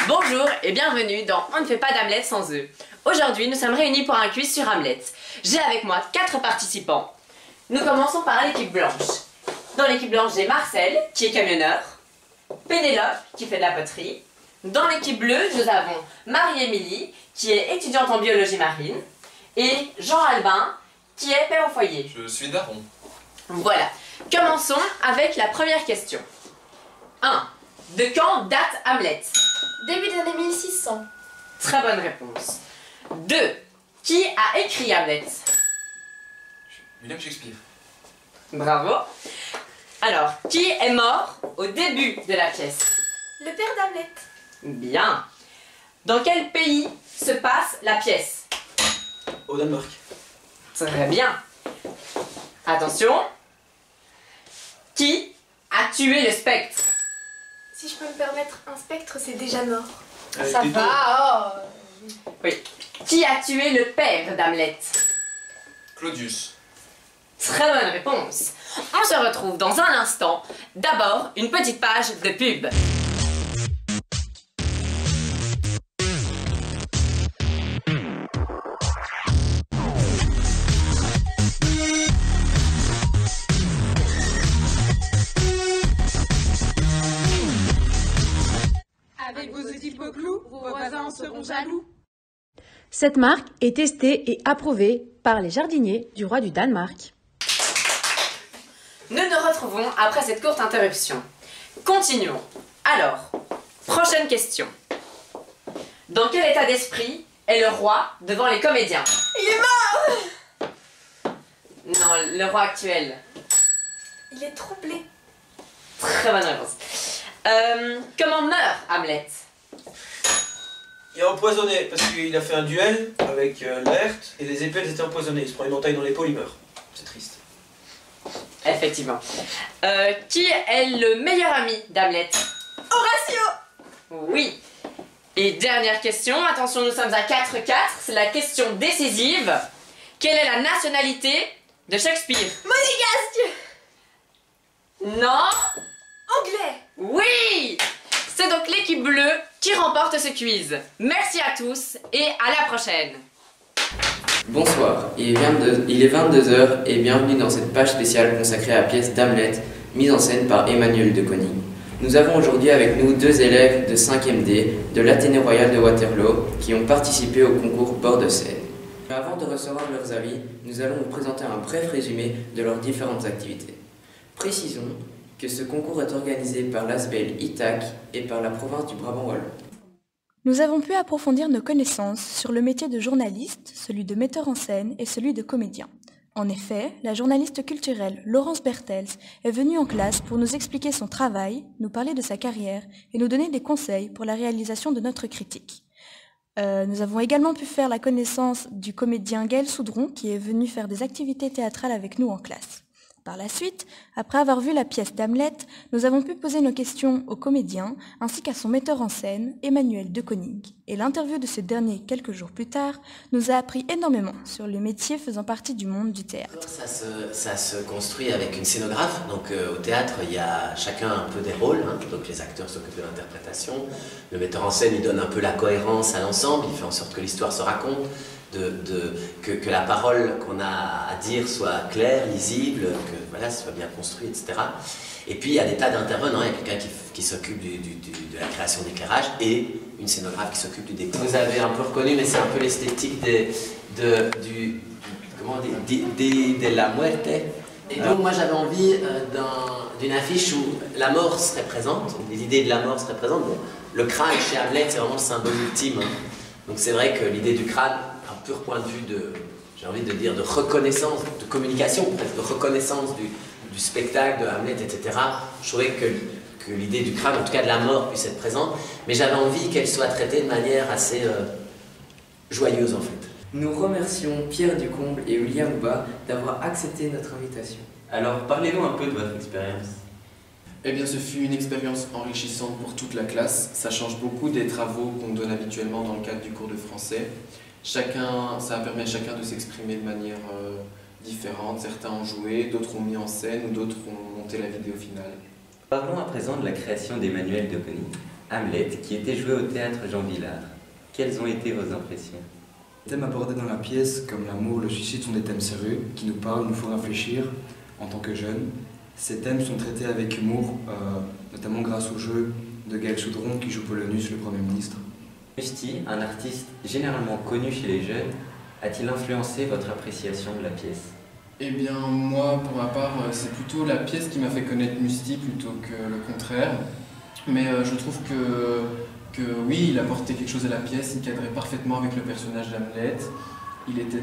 Bonjour et bienvenue dans On ne fait pas d'Hamlet sans eux. Aujourd'hui, nous sommes réunis pour un quiz sur Hamlet. J'ai avec moi 4 participants. Nous commençons par l'équipe blanche. Dans l'équipe blanche, j'ai Marcel, qui est camionneur, Pénélope, qui fait de la poterie. Dans l'équipe bleue, nous avons Marie-Émilie, qui est étudiante en biologie marine, et Jean-Albin, qui est père au foyer. Je suis daron. Voilà. Commençons avec la première question. 1. De quand date Hamlet? Début des années 1600. Très bonne réponse. 2. Qui a écrit Hamlet? William Shakespeare. Bravo. Alors, qui est mort au début de la pièce? Le père d'Hamlet. Bien. Dans quel pays se passe la pièce? Au Danemark. Très bien. Attention. Qui a tué le spectre? Si je peux me permettre, un spectre c'est déjà mort. Ça va, Oui. Qui a tué le père d'Hamlet? Claudius. Très bonne réponse. On se retrouve dans un instant. D'abord, une petite page de pub. Avec vos outils Poclou, vos voisins en seront jaloux. Cette marque est testée et approuvée par les jardiniers du roi du Danemark. Nous nous retrouvons après cette courte interruption. Continuons. Alors, prochaine question. Dans quel état d'esprit est le roi devant les comédiens? Il est mort. Non, le roi actuel. Il est troublé. Très bonne réponse. Comment meurt Hamlet? Il est empoisonné parce qu'il a fait un duel avec Laërte et les épées étaient empoisonnées. Il se prend une entaille dans l'épaule, il meurt. C'est triste. Effectivement. Qui est le meilleur ami d'Hamlet? Horatio. Oui. Et dernière question, attention, nous sommes à 4-4, c'est la question décisive. Quelle est la nationalité de Shakespeare? Monégasque. Non? Anglais. Oui! C'est donc l'équipe bleue qui remporte ce quiz. Merci à tous et à la prochaine. Bonsoir, il est 22 h et bienvenue dans cette page spéciale consacrée à la pièce d'Hamlet, mise en scène par Emmanuel de Koning. Nous avons aujourd'hui avec nous 2 élèves de 5e D de l'Athénée Royal de Waterloo qui ont participé au concours Bord de Seine. Mais avant de recevoir leurs avis, nous allons vous présenter un bref résumé de leurs différentes activités. Précisons que ce concours est organisé par l'ASBEL ITAC et par la province du Brabant wallon. Nous avons pu approfondir nos connaissances sur le métier de journaliste, celui de metteur en scène et celui de comédien. En effet, la journaliste culturelle Laurence Bertels est venue en classe pour nous expliquer son travail, nous parler de sa carrière et nous donner des conseils pour la réalisation de notre critique. Nous avons également pu faire la connaissance du comédien Gaël Soudron qui est venu faire des activités théâtrales avec nous en classe. Par la suite, après avoir vu la pièce d'Hamlet, nous avons pu poser nos questions au comédien ainsi qu'à son metteur en scène, Emmanuel de Koning. Et l'interview de ce dernier quelques jours plus tard nous a appris énormément sur le métier faisant partie du monde du théâtre. Ça se construit avec une scénographe. Donc au théâtre, il y a chacun un peu des rôles. Donc les acteurs s'occupent de l'interprétation. Le metteur en scène, il donne un peu la cohérence à l'ensemble. Il fait en sorte que l'histoire se raconte. Que la parole qu'on a à dire soit claire, lisible, que voilà, soit bien construit, etc. Et puis il y a des tas d'intervenants, il y a quelqu'un qui s'occupe de la création d'éclairage et une scénographe qui s'occupe du décor. Vous avez un peu reconnu, mais c'est un peu l'esthétique de la muerte. Et donc moi j'avais envie d'une affiche où la mort serait présente, l'idée de la mort serait présente. Bon, le crâne chez Hamlet, c'est vraiment le symbole ultime. Donc c'est vrai que l'idée du crâne, pur point de vue j'ai envie de dire, de reconnaissance, de communication, presque, de reconnaissance du spectacle, de Hamlet, etc. Je trouvais que l'idée du crâne, en tout cas de la mort, puisse être présente, mais j'avais envie qu'elle soit traitée de manière assez joyeuse, en fait. Nous remercions Pierre Ducomble et William Houba d'avoir accepté notre invitation. Alors, parlez-nous un peu de votre expérience. Eh bien, ce fut une expérience enrichissante pour toute la classe. Ça change beaucoup des travaux qu'on donne habituellement dans le cadre du cours de français. Ça a permis à chacun de s'exprimer de manière différente. Certains ont joué, d'autres ont mis en scène ou d'autres ont monté la vidéo finale. Parlons à présent de la création d'Emmanuel de Koning. Hamlet, qui était joué au théâtre Jean Vilar. Quelles ont été vos impressions? Les thèmes abordés dans la pièce, comme l'amour, le suicide, sont des thèmes sérieux qui nous parlent, nous font réfléchir en tant que jeunes. Ces thèmes sont traités avec humour, notamment grâce au jeu de Gaël Soudron qui joue Polonius, le Premier ministre. Musti, un artiste généralement connu chez les jeunes, a-t-il influencé votre appréciation de la pièce? Eh bien, moi, pour ma part, c'est plutôt la pièce qui m'a fait connaître Musti plutôt que le contraire. Mais je trouve que oui, il apportait quelque chose à la pièce, il cadrait parfaitement avec le personnage d'Hamlet. Il était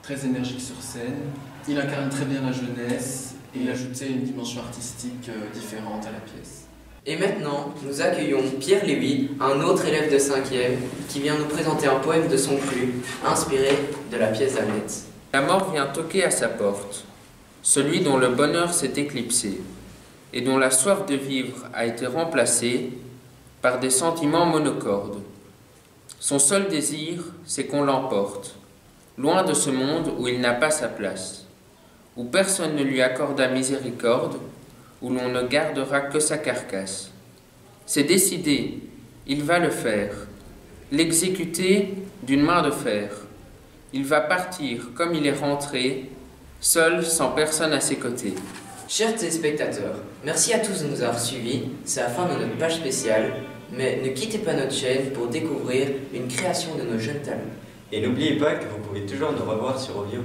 très énergique sur scène. Il incarne très bien la jeunesse et il ajoutait une dimension artistique différente à la pièce. Et maintenant, nous accueillons Pierre Lévy, un autre élève de 5e, qui vient nous présenter un poème de son cru, inspiré de la pièce d'Hamlet. La mort vient toquer à sa porte, celui dont le bonheur s'est éclipsé, et dont la soif de vivre a été remplacée par des sentiments monocordes. Son seul désir, c'est qu'on l'emporte, loin de ce monde où il n'a pas sa place, où personne ne lui accorda miséricorde, où l'on ne gardera que sa carcasse. C'est décidé, il va le faire, l'exécuter d'une main de fer. Il va partir comme il est rentré, seul, sans personne à ses côtés. Chers téléspectateurs, merci à tous de nous avoir suivis, c'est la fin de notre page spéciale, mais ne quittez pas notre chaîne pour découvrir une création de nos jeunes talents. Et n'oubliez pas que vous pouvez toujours nous revoir sur Ovio.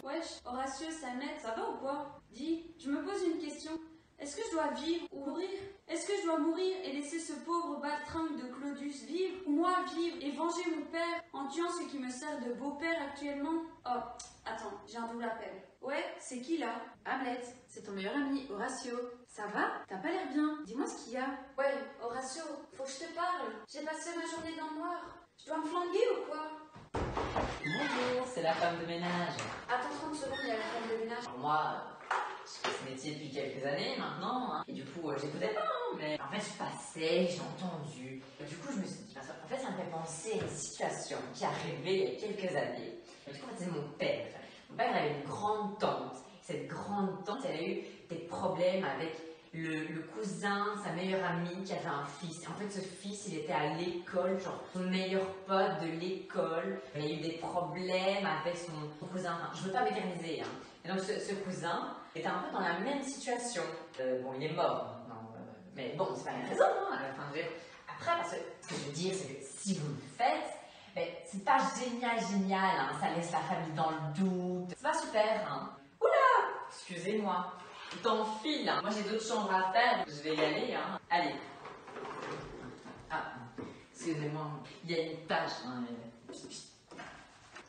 Wesh, Horatio, Hamlet, ça va ou quoi? Dis, je me pose une question. Est-ce que je dois vivre ou mourir? Est-ce que je dois mourir et laisser ce pauvre baltringue de Claudius vivre? Ou moi vivre et venger mon père en tuant ce qui me sert de beau-père actuellement? Oh, attends, j'ai un double appel. Ouais, c'est qui là? Hamlet, c'est ton meilleur ami, Horatio. Ça va? T'as pas l'air bien. Dis-moi ce qu'il y a. Ouais, Horatio, faut que je te parle. J'ai passé ma journée dans le noir. Je dois me flanquer ou quoi? Bonjour, c'est la femme de ménage. Attends 30 secondes, il y a la femme de ménage. Moi, je fais ce métier depuis quelques années maintenant, hein. Et du coup, j'écoutais pas, hein, mais en fait, je passais, j'ai entendu. Et du coup, je me suis dit, en fait, ça me fait penser à une situation qui est arrivée il y a quelques années. Et du coup, c'est mon père. Mon père avait une grande tante. Cette grande tante, elle a eu des problèmes avec le cousin, sa meilleure amie qui avait un fils. Et en fait, ce fils, il était à l'école, genre son meilleur pote de l'école. Il a eu des problèmes avec son cousin. Enfin, je veux pas m'éterniser, hein. Et donc, ce cousin était un peu dans la même situation. Bon, il est mort maintenant. Mais bon, c'est pas une raison, hein. Enfin, après, parce que ce que je veux dire, c'est que si vous le faites, c'est pas génial, hein. Ça laisse la famille dans le doute. C'est pas super, hein. Oula! Excusez-moi. T'enfiles, hein. Moi j'ai d'autres chambres à faire, je vais y aller, hein. Allez. Ah, excusez-moi, il y a une tâche, hein.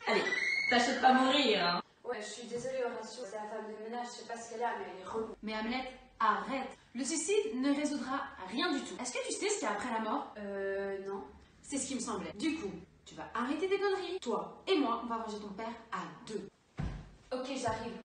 Allez, tâchez de pas mourir, hein. Ouais, je suis désolée Horatio, c'est la femme de ménage, je sais pas ce qu'elle a, mais elle est relou. Mais Hamlet, arrête. Le suicide ne résoudra rien du tout. Est-ce que tu sais ce qu'il y a après la mort? Non. C'est ce qui me semblait. Du coup, tu vas arrêter tes conneries. Toi et moi, on va venger ton père à deux. Ok, j'arrive.